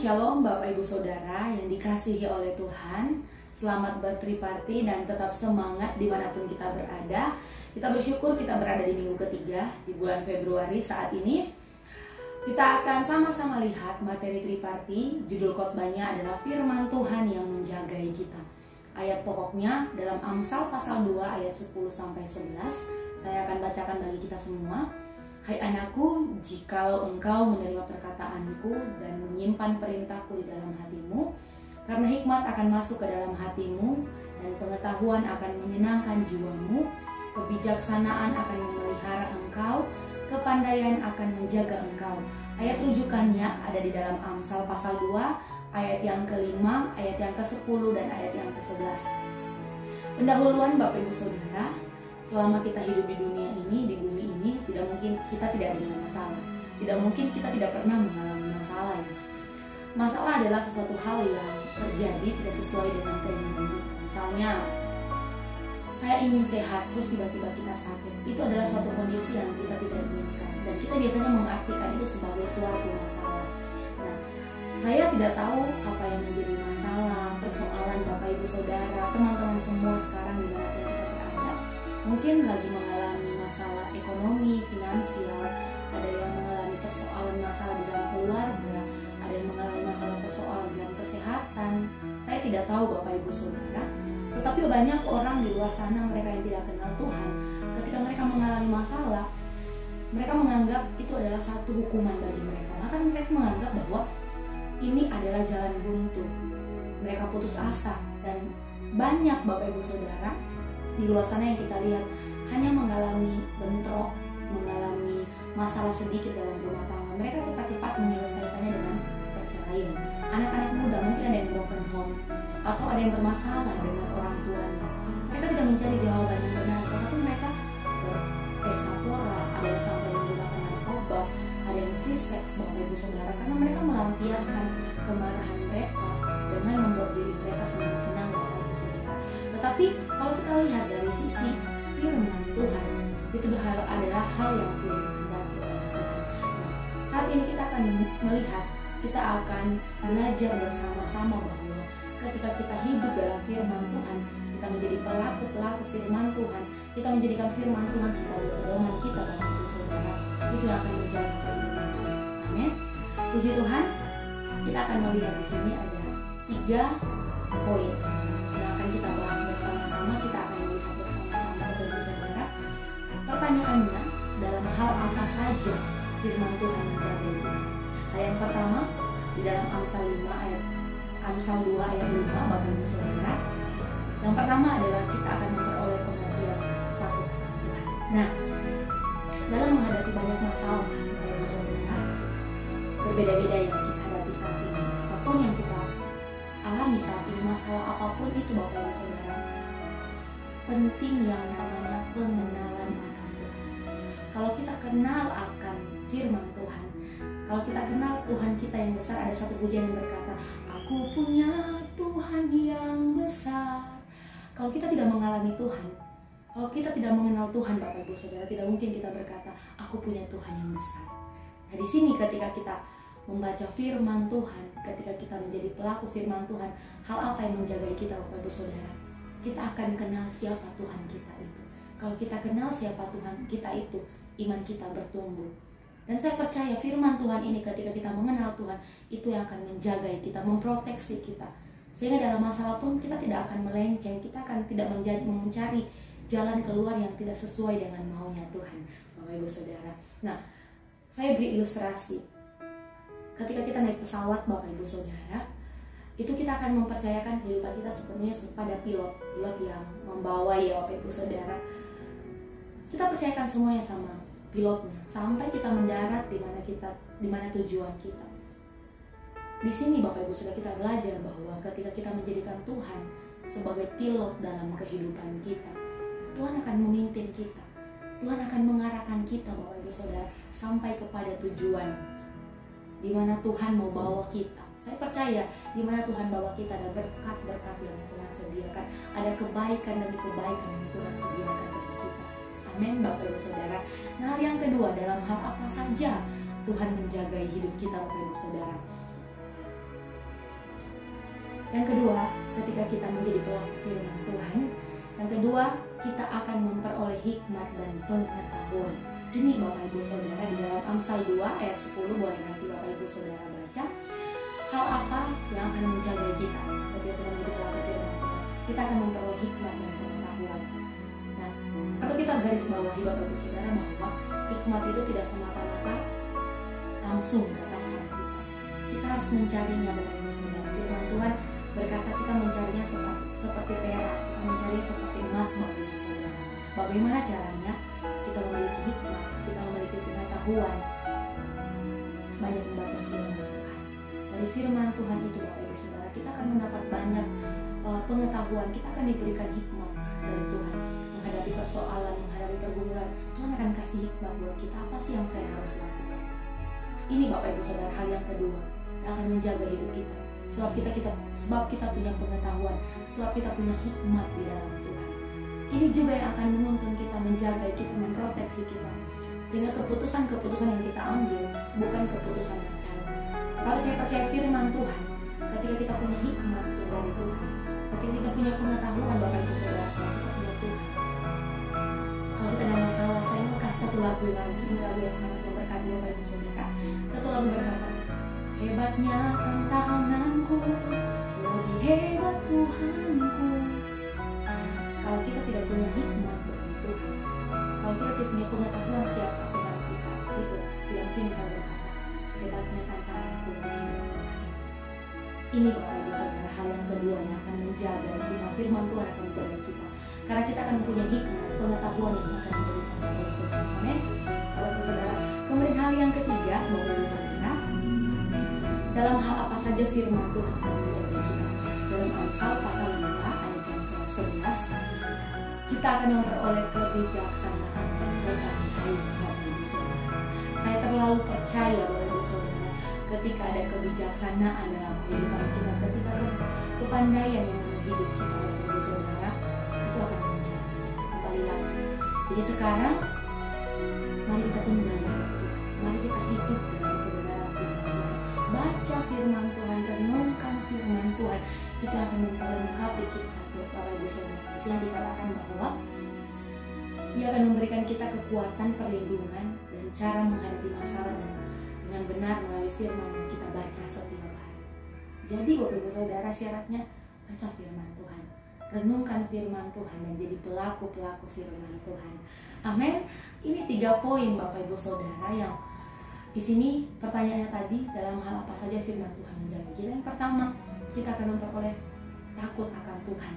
Shalom Bapak Ibu Saudara yang dikasihi oleh Tuhan. Selamat bertriparti dan tetap semangat dimanapun kita berada. Kita bersyukur kita berada di minggu ketiga di bulan Februari saat ini. Kita akan sama-sama lihat materi triparti. Judul khotbahnya adalah Firman Tuhan yang menjagai kita. Ayat pokoknya dalam Amsal pasal 2 ayat 10-11. Saya akan bacakan bagi kita semua. Hai anakku, jikalau engkau menerima perkataanku dan menyimpan perintahku di dalam hatimu, karena hikmat akan masuk ke dalam hatimu dan pengetahuan akan menyenangkan jiwamu, kebijaksanaan akan memelihara engkau, kepandaian akan menjaga engkau. Ayat rujukannya ada di dalam Amsal pasal 2, ayat yang ke-5, ayat yang ke-10, dan ayat yang ke-11. Pendahuluan Bapak Ibu Saudara, selama kita hidup di dunia ini, di bumi ini, tidak mungkin kita tidak ada masalah. Tidak mungkin kita tidak pernah mengalami masalah ya. Masalah adalah sesuatu hal yang terjadi tidak sesuai dengan keinginan kita. Misalnya, saya ingin sehat, terus tiba-tiba kita sakit. Itu adalah suatu kondisi yang kita tidak inginkan. Dan kita biasanya mengartikan itu sebagai suatu masalah. Nah, saya tidak tahu apa yang menjadi masalah, persoalan Bapak Ibu Saudara, teman-teman semua sekarang di mana kita berada. Mungkin lagi mengalami masalah ekonomi, finansial, ada yang mengalami persoalan masalah di dalam keluarga, ada yang mengalami masalah persoalan dalam kesehatan. Saya tidak tahu Bapak Ibu Saudara, tetapi banyak orang di luar sana, mereka yang tidak kenal Tuhan, ketika mereka mengalami masalah, mereka menganggap itu adalah satu hukuman bagi mereka. Bahkan mereka menganggap bahwa ini adalah jalan buntu. Mereka putus asa, dan banyak Bapak Ibu Saudara di luar sana yang kita lihat hanya mengalami bentrok, mengalami masalah sedikit dalam rumah tangga. Mereka cepat-cepat menyelesaikannya dengan perceraian. Anak-anak muda mungkin ada yang broken home atau ada yang bermasalah dengan orang tuanya. Mereka tidak mencari jawaban yang benar, tetapi mereka berpesta pora, ada yang sampai menggunakan narkoba, ada yang free sex Bapak Ibu Saudara, karena mereka melampiaskan kemarahan mereka dengan membuat diri mereka senang-senang Bapak Ibu Saudara. Tetapi kalau kita lihat dari sisi firman Tuhan, itu adalah hal yang tidak dikehendaki oleh Tuhan. Nah, saat ini kita akan melihat, kita akan belajar bersama-sama bahwa ketika kita hidup dalam firman Tuhan, kita menjadi pelaku-pelaku firman Tuhan, kita menjadikan firman Tuhan sebagai pedoman kita Bapak Ibu Saudara, itu yang akan menjaga kehidupan kita. Amin. Puji Tuhan. Kita akan melihat di sini ada 3 poin yang akan kita bahas bersama-sama. Kita akan melihat bersama-sama Bapak Ibu Saudara. Pertanyaannya, dalam hal apa saja firman Tuhan menjaga kita? Yang pertama di dalam Amsal 2 ayat 5 Bapak Ibu Saudara. Yang pertama adalah kita akan memperoleh pengertian takut akan Tuhan. Nah, dalam menghadapi banyak masalah Bapak Ibu Saudara, berbeda-beda yang kita hadapi saat ini, apapun yang kita alami saat ini, masalah apapun itu Bapak Ibu Saudara, penting yang namanya pengenalan akan Tuhan. Kalau kita kenal akan firman Tuhan, kalau kita kenal Tuhan kita yang besar, ada satu pujian yang berkata, aku punya Tuhan yang besar. Kalau kita tidak mengalami Tuhan, kalau kita tidak mengenal Tuhan Bapak Ibu Saudara, tidak mungkin kita berkata, aku punya Tuhan yang besar. Nah, di sini ketika kita membaca firman Tuhan, ketika kita menjadi pelaku firman Tuhan, hal apa yang menjaga kita Bapak Ibu Saudara? Kita akan kenal siapa Tuhan kita itu. Kalau kita kenal siapa Tuhan kita itu, iman kita bertumbuh. Dan saya percaya firman Tuhan ini ketika kita mengenal Tuhan, itu yang akan menjaga kita, memproteksi kita. Sehingga dalam masalah pun kita tidak akan melenceng, kita akan tidak mencari jalan keluar yang tidak sesuai dengan maunya Tuhan, Bapak Ibu Saudara. Nah, saya beri ilustrasi. Ketika kita naik pesawat Bapak Ibu Saudara, itu kita akan mempercayakan kehidupan kita sepenuhnya kepada pilot yang membawa ya Bapak Ibu Saudara. Kita percayakan semuanya sama pilotnya sampai kita mendarat di mana tujuan kita. Di sini Bapak Ibu Saudara, kita belajar bahwa ketika kita menjadikan Tuhan sebagai pilot dalam kehidupan kita, Tuhan akan memimpin kita, Tuhan akan mengarahkan kita Bapak Ibu Saudara sampai kepada tujuan di mana Tuhan mau bawa kita. Saya percaya di mana Tuhan bawa kita ada berkat-berkat yang Tuhan sediakan, ada kebaikan demi kebaikan yang Tuhan sediakan bagi kita. Amin Bapak Ibu Saudara. Nah, yang kedua, dalam hal apa saja Tuhan menjaga hidup kita Bapak Ibu Saudara? Yang kedua, ketika kita menjadi pelaku firman Tuhan, yang kedua, kita akan memperoleh hikmat dan pengetahuan. Ini Bapak Ibu Saudara di dalam Amsal 2 ayat 10, boleh nanti Bapak Ibu Saudara baca. Hal apa yang akan menjaga kita ketika kita menjadi pelaku firman Tuhan? Kita akan memperoleh hikmat dan pengetahuan. Nah, perlu kita garis bawahi Bapak Ibu Saudara bahwa hikmat itu tidak semata-mata langsung datang sama kita. Kita harus mencarinya Bapak Ibu Saudara. Firman Tuhan berkata kita mencarinya seperti perak, kita mencarinya seperti emas Bapak Ibu Saudara. Bagaimana caranya? Kita memiliki hikmat, kita memiliki pengetahuan, banyak membaca firman Tuhan. Dari firman Tuhan itu Bapak Ibu Saudara, kita akan mendapat banyak pengetahuan, kita akan diberikan hikmat dari Tuhan menghadapi persoalan, menghadapi pergumulan. Tuhan akan kasih hikmat buat kita, apa sih yang saya harus lakukan. Ini Bapak Ibu Saudara hal yang kedua yang akan menjaga hidup kita. Sebab kita punya pengetahuan, sebab kita punya hikmat di dalam Tuhan. Ini juga yang akan menuntun kita, menjaga kita, memproteksi kita, sehingga keputusan-keputusan yang kita ambil bukan keputusan yang salah. Kalau saya percaya firman Tuhan, ketika kita punya hikmat yang dari Tuhan, ketika kita punya pengetahuan Bapak Ibu Saudara, kita punya Tuhan. Kalau kita ada masalah, saya mau kasih satu lagu lagi, ini lagu yang sangat memberkati Bapak Ibu Saudara. Satu lagu berkata, hebatnya tantanganku, lebih hebat Tuhanku. Kalau kita tidak punya hikmat dari Tuhan, kalau kita tidak punya pengetahuan siapa Tuhan kita, itu tidak mungkin kita berkata, hebatnya tantanganku lebih hebat. Ini Bapak Ibu Saudara hal yang kedua yang akan menjaga kita. Firman Tuhan akan menjaga kita, karena kita akan punya hikmat, pengetahuan yang akan diberikan oleh Tuhan. Amin. Bapak Ibu Saudara. Kemudian hal yang ketiga, Bapak Ibu Saudara, dalam hal apa saja firman Tuhan akan menjaga kita. Dalam Amsal pasal 5 ayat yang ke-11, kita akan memperoleh kebijaksanaan dan kepandaian Bapak Ibu Saudara. Saya terlalu percaya Bapak Ibu Saudara, ketika ada kebijaksanaan dalam kehidupan kita, ketika kepandaian yang dalam hidup kita Bapak Ibu Saudara, itu akan menjaga. Kembali lagi. Jadi sekarang, mari kita tinggal dengan Tuhan. Mari kita hidup dalam kebenaran firman Tuhan. Baca firman Tuhan, renungkan firman Tuhan. Itu akan memperlengkapi kita Bapak Ibu Saudara. Di sini dikatakan bahwa Ia akan memberikan kita kekuatan, perlindungan, dan cara menghadapi masalah dengan benar melalui firman yang kita baca setiap hari. Jadi Bapak Ibu Saudara, syaratnya baca firman Tuhan, renungkan firman Tuhan, dan jadi pelaku-pelaku firman Tuhan. Amin. Ini 3 poin Bapak Ibu Saudara yang di sini pertanyaannya tadi, dalam hal apa saja firman Tuhan menjaga kita. Yang pertama, kita akan memperoleh takut akan Tuhan.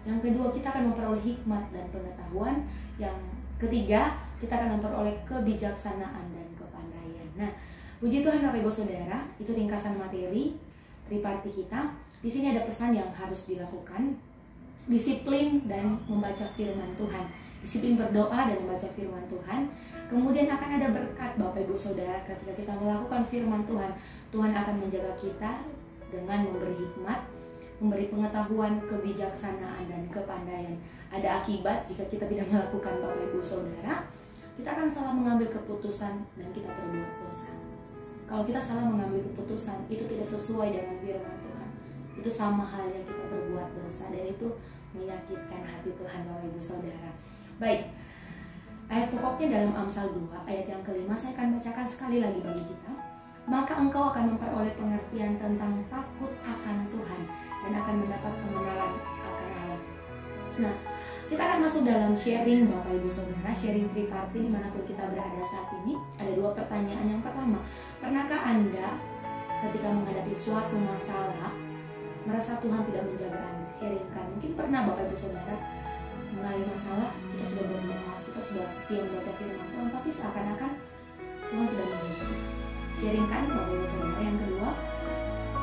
Yang kedua, kita akan memperoleh hikmat dan pengetahuan. Yang ketiga, kita akan memperoleh kebijaksanaan dan kepandaian. Nah, puji Tuhan Bapak Ibu Saudara, itu ringkasan materi triparti kita. Di sini ada pesan yang harus dilakukan, disiplin dan membaca firman Tuhan. Disiplin berdoa dan membaca firman Tuhan. Kemudian akan ada berkat Bapak Ibu Saudara ketika kita melakukan firman Tuhan. Tuhan akan menjaga kita dengan memberi hikmat, memberi pengetahuan, kebijaksanaan, dan kepandaian. Ada akibat jika kita tidak melakukan Bapak Ibu Saudara. Kita akan salah mengambil keputusan dan kita berbuat dosa. Kalau kita salah mengambil keputusan, itu tidak sesuai dengan firman Tuhan. Itu sama halnya kita berbuat dosa, dan itu menyakitkan hati Tuhan Bapak Ibu Saudara. Baik, ayat pokoknya dalam Amsal 2 ayat yang kelima, saya akan bacakan sekali lagi bagi kita. Maka engkau akan memperoleh pengertian tentang takut akan Tuhan dan akan mendapat pengenalan akan Allah. Nah, kita akan masuk dalam sharing Bapak Ibu Saudara, sharing triparti dimanapun kita berada saat ini. Ada 2 pertanyaan. Yang pertama, pernahkah Anda ketika menghadapi suatu masalah merasa Tuhan tidak menjaga Anda? Sharingkan. Mungkin pernah Bapak Ibu Saudara mengalami masalah, kita sudah berdoa, kita sudah setia membaca firman Tuhan, tapi seakan-akan Tuhan tidak menjaga. Sharingkan Bapak Ibu Saudara. Yang kedua,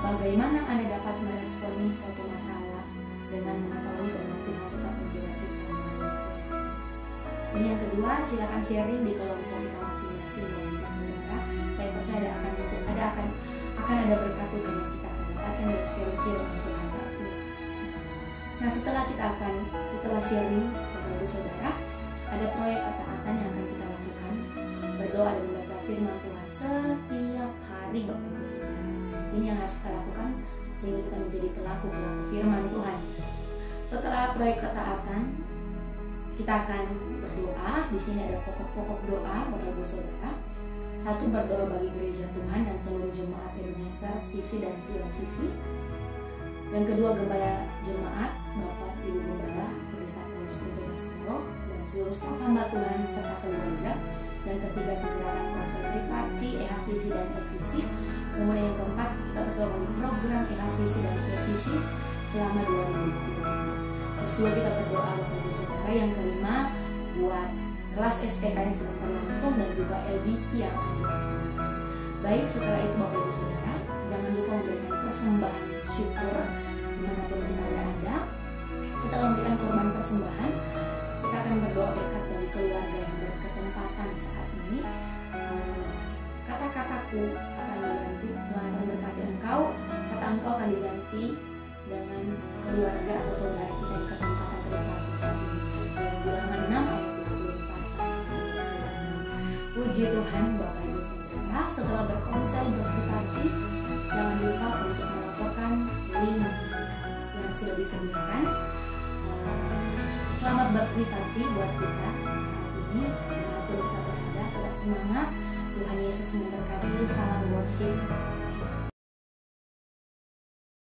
bagaimana Anda dapat meresponi suatu masalah dengan mengetahui bahwa Tuhan tetap menjaga kita. Ini yang kedua, silakan sharing di kelompok kita masing-masing Bapak Ibu Saudara. Saya percaya akan ada berkat Tuhan yang kita akan dapatkan dari sharing firman Tuhan saat ini. Nah, setelah sharing Bapak Ibu Saudara, ada proyek ketaatan yang akan kita lakukan, berdoa dan membaca firman Tuhan setiap hari Bapak Ibu Saudara. Ini yang harus kita lakukan sehingga kita menjadi pelaku-pelaku firman Tuhan. Setelah proyek ketaatan, kita akan berdoa. Di sini ada pokok-pokok doa Bapak Ibu Saudara. Satu, berdoa bagi gereja Tuhan dan seluruh jemaat Ebenezer Sisi dan CLCC. Yang kedua, gembala jemaat Bapak Ibu Gembala, Pendeta Paulus Kunto Baskoro dan seluruh staf hamba Tuhan serta keluarga. Yang ketiga, kegerakan Komsel Triparti, EHCC dan ECC. Kemudian yang keempat, kita berdoa bagi program EHCC dan ECC selama 2020. Terus juga kita berdoa Bapak Ibu Saudara. Yang kelima, buat kelas SPK yang sedang berlangsung dan juga LBP yang akan dilaksanakan. Baik, setelah itu Bapak Ibu Saudara, jangan lupa memberikan persembahan syukur dimanapun kita berada. Setelah memberikan korban persembahan, kita akan berdoa berkat bagi keluarga yang berketempatan saat ini. Kata-kataku akan diganti, Tuhan akan berkati engkau, kata engkau akan diganti dengan keluarga atau saudara kita yang ketempatan Triparti saat ini. Bilangan 6 ayat 24 sampai 26. Puji Tuhan Bapak Ibu Saudara, setelah berkonsel bertriparti, jangan lupa untuk melaporkan link yang sudah disediakan. Selamat bertriparti buat kita saat ini, dimanapun kita berada, tetap semangat. Tuhan Yesus memberkati. Salam worship.